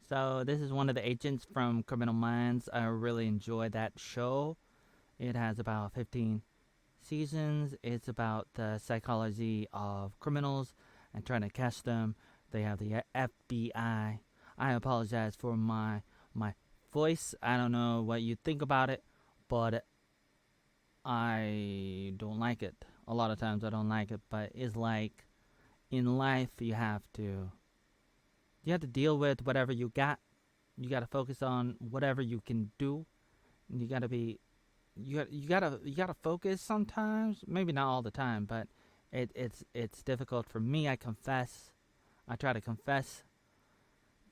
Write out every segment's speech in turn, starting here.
So this is one of the agents from Criminal Minds. I really enjoy that show. It has about 15 seasons. It's about the psychology of criminals and trying to catch them. They have the FBI. I apologize for my voice. I don't know what you think about it, but I don't like it. A lot of times I don't like it, but it's like in life you have to deal with whatever you got. You got to focus on whatever you can do. You got to be you gotta focus sometimes. Maybe not all the time, but it's difficult for me. I confess. I try to confess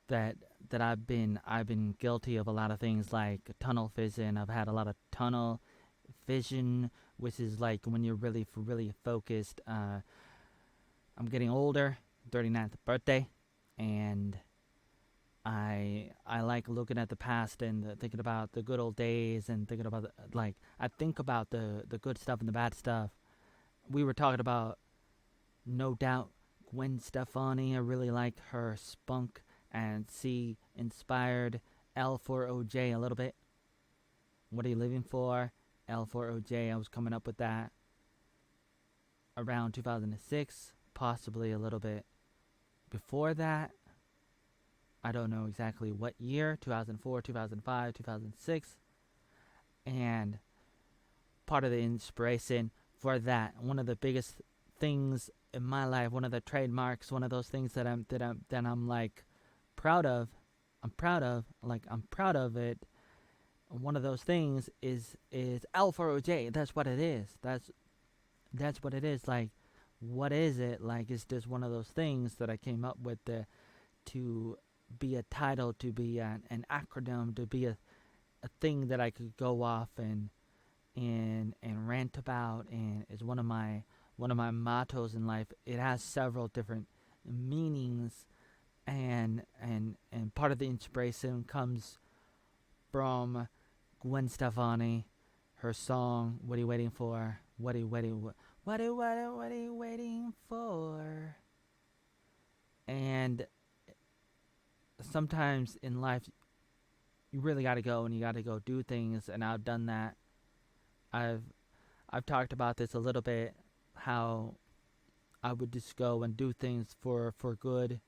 that I've been guilty of a lot of things like tunnel vision. I've had a lot of tunnel vision, which is like when you're really focused. I'm getting older, 39th birthday, and I like looking at the past and thinking about the good old days and thinking about like I think about the good stuff and the bad stuff. We were talking about no doubt Gwen Stefani. I really like her spunk and C inspired L for OJ a little bit. What are you living for? L for OJ. I was coming up with that around 2006, possibly a little bit before that. I don't know exactly what year, 2004, 2005, 2006. And part of the inspiration for that, one of the biggest things in my life, one of the trademarks, one of those things that I'm like proud of. I'm proud of it. One of those things is L4OJ. That's what it is. That's what it is. Like, what is it? Like, it's just one of those things that I came up with to be a title, to be an acronym, to be a thing that I could go off and rant about, and is one of my mottos in life. It has several different meanings, and part of the inspiration comes from Gwen Stefani, her song "What Are You Waiting For?" What are you waiting for? And sometimes in life, you really got to go and you got to go do things, and I've done that. I've I've talked about this a little bit, how I would just go and do things for good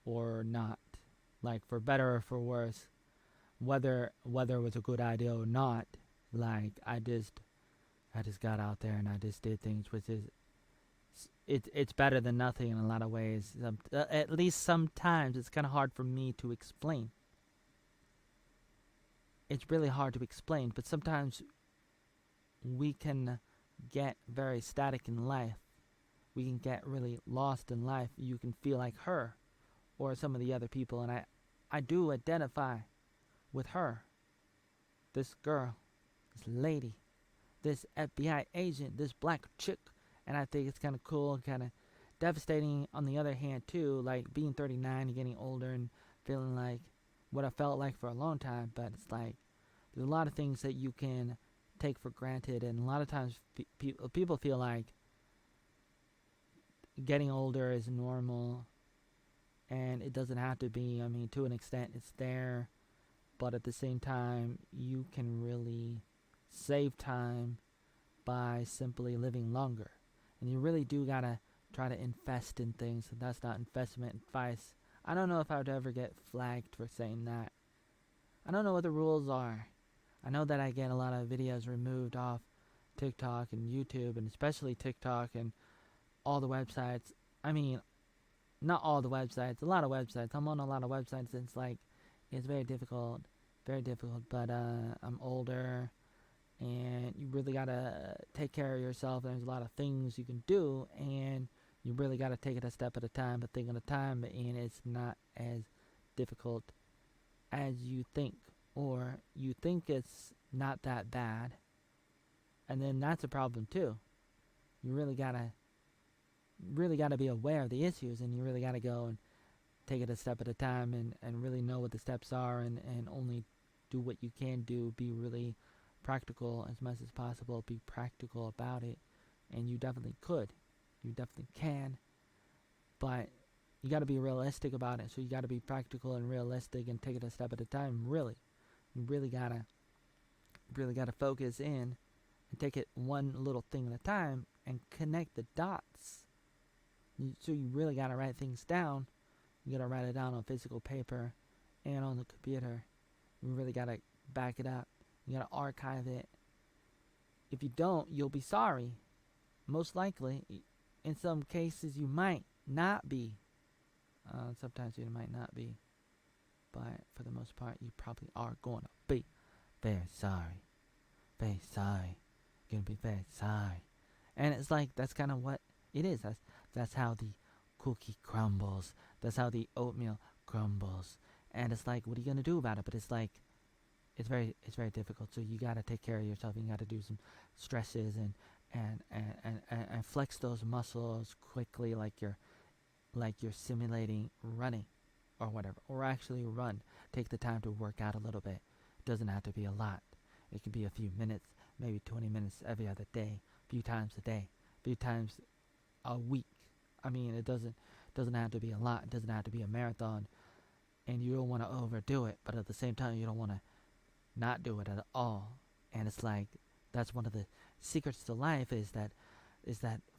or not, like for better or for worse, whether it was a good idea or not. Like I just got out there and I just did things, which is it's better than nothing in a lot of ways. At least sometimes it's kind of hard for me to explain. It's really hard to explain, but sometimes we can get very static in life. We can get really lost in life. You can feel like her or some of the other people, and I do identify with her, this girl, this lady, this FBI agent, this black chick, and I think it's kind of cool, kind of devastating on the other hand too, like being 39 and getting older and feeling like what I felt like for a long time, but it's like there's a lot of things that you can take for granted, and a lot of times people feel like getting older is normal, and it doesn't have to be. I mean, to an extent, it's there, but at the same time, you can really save time by simply living longer. And you really do gotta try to invest in things. And that's not investment advice. I don't know if I would ever get flagged for saying that. I don't know what the rules are. I know that I get a lot of videos removed off TikTok and YouTube, and especially TikTok and all the websites. I mean, not all the websites, a lot of websites. I'm on a lot of websites, and it's very difficult, very difficult. But I'm older, and you really gotta take care of yourself. There's a lot of things you can do, and you really gotta take it a step at a time, a thing at a time, and it's not as difficult as you think, or you think it's not that bad, and then that's a problem too. You really gotta be aware of the issues, and you really gotta go and take it a step at a time, and really know what the steps are, and only do what you can do. Be really practical as much as possible. Be practical about it, and you definitely could. You definitely can. But you got to be realistic about it. So you got to be practical and realistic and take it a step at a time. Really, you really gotta focus in and take it one little thing at a time and connect the dots. So you really gotta write things down. You gotta write it down on physical paper and on the computer. You really gotta back it up. You gotta archive it. If you don't, you'll be sorry. Most likely, in some cases, you might not be. Sometimes you might not be. But for the most part, you probably are going to be very sorry. Very sorry. You're going to be very sorry. And it's like, that's kind of what it is. That's how the cookie crumbles. That's how the oatmeal crumbles. And it's like, what are you going to do about it? But it's like, it's very difficult. So you got to take care of yourself. You got to do some stresses and flex those muscles quickly, like you're simulating running or whatever, or actually run. Take the time to work out a little bit. It doesn't have to be a lot. It could be a few minutes, maybe 20 minutes every other day, a few times a day, a few times a week. I mean, it doesn't have to be a lot. It doesn't have to be a marathon, and you don't want to overdo it, but at the same time, you don't want to not do it at all. And it's like, that's one of the secrets to life, is that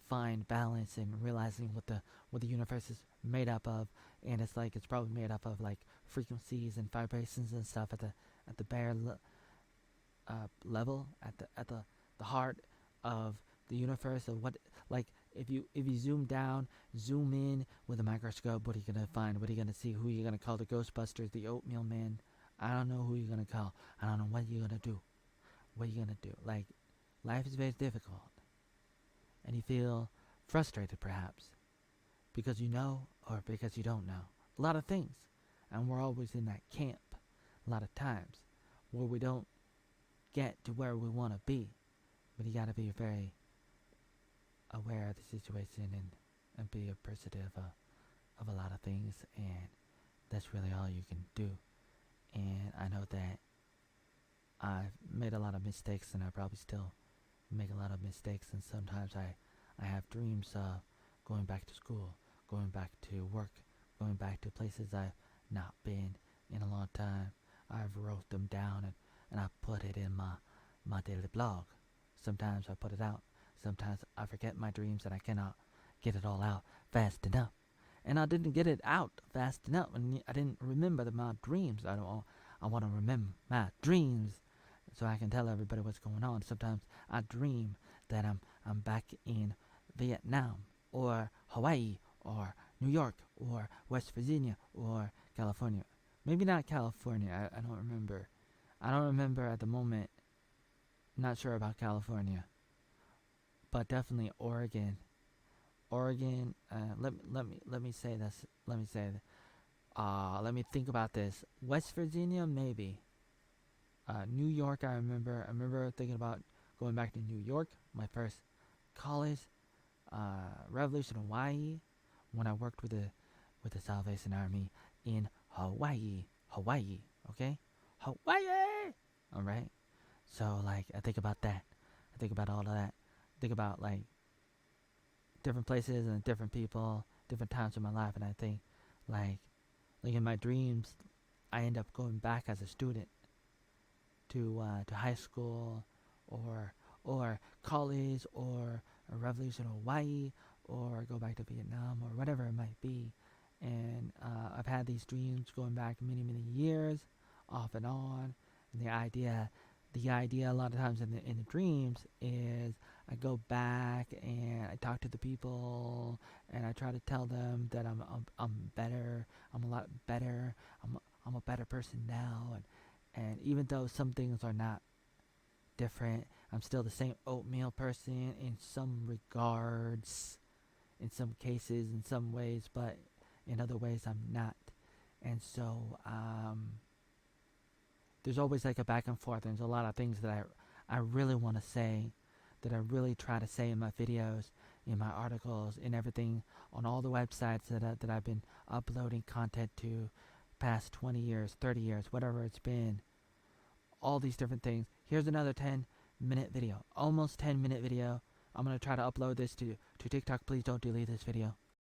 fine balance and realizing what the universe is made up of. And it's like, it's probably made up of like frequencies and vibrations and stuff at the bare level, at the heart of the universe. Of what, like, if you zoom in with a microscope, what are you gonna find? What are you gonna see? Who are you gonna call? The Ghostbusters, the Oatmeal Man? I don't know who you're gonna call. I don't know what you're gonna do. What are you gonna do? Like, life is very difficult, and you feel frustrated perhaps because you know or because you don't know a lot of things, and we're always in that camp a lot of times where we don't get to where we want to be. But you got to be very aware of the situation and be appreciative of a lot of things, and that's really all you can do. And I know that I've made a lot of mistakes, and I probably still make a lot of mistakes, and sometimes I have dreams of going back to school, going back to work, going back to places I've not been in a long time. I've wrote them down, and I put it in my daily blog. Sometimes I put it out. Sometimes I forget my dreams and I cannot get it all out fast enough. And I didn't get it out fast enough, and I didn't remember my dreams. I want to remember my dreams so I can tell everybody what's going on. Sometimes I dream that I'm back in Vietnam or Hawaii or New York or West Virginia or California. Maybe not California. I don't remember. I don't remember at the moment. Not sure about California, but definitely Oregon. Oregon. Let me say this. Let me say. Let me think about this. West Virginia, maybe. New York. I remember. I remember thinking about going back to New York. My first college. Revolution Hawaii. When I worked with the Salvation Army in Hawaii. Hawaii. Okay. Hawaii. All right. So, like, I think about that. I think about all of that. I think about, like, different places and different people, different times in my life, and I think, like in my dreams, I end up going back as a student to high school or college or a Revolution Hawaii or go back to Vietnam or whatever it might be. And I've had these dreams going back many years, off and on. And the idea a lot of times in the dreams is I go back and I talk to the people and I try to tell them that I'm better. I'm a lot better. I'm a better person now. And even though some things are not different, I'm still the same oatmeal person in some regards, in some cases, in some ways, but in other ways I'm not. And so there's always like a back and forth. There's a lot of things that I really want to say, that I really try to say in my videos, in my articles, in everything, on all the websites that I've been uploading content to past 20 years, 30 years, whatever it's been. All these different things. Here's another 10-minute video, almost 10-minute video. I'm going to try to upload this to TikTok. Please don't delete this video.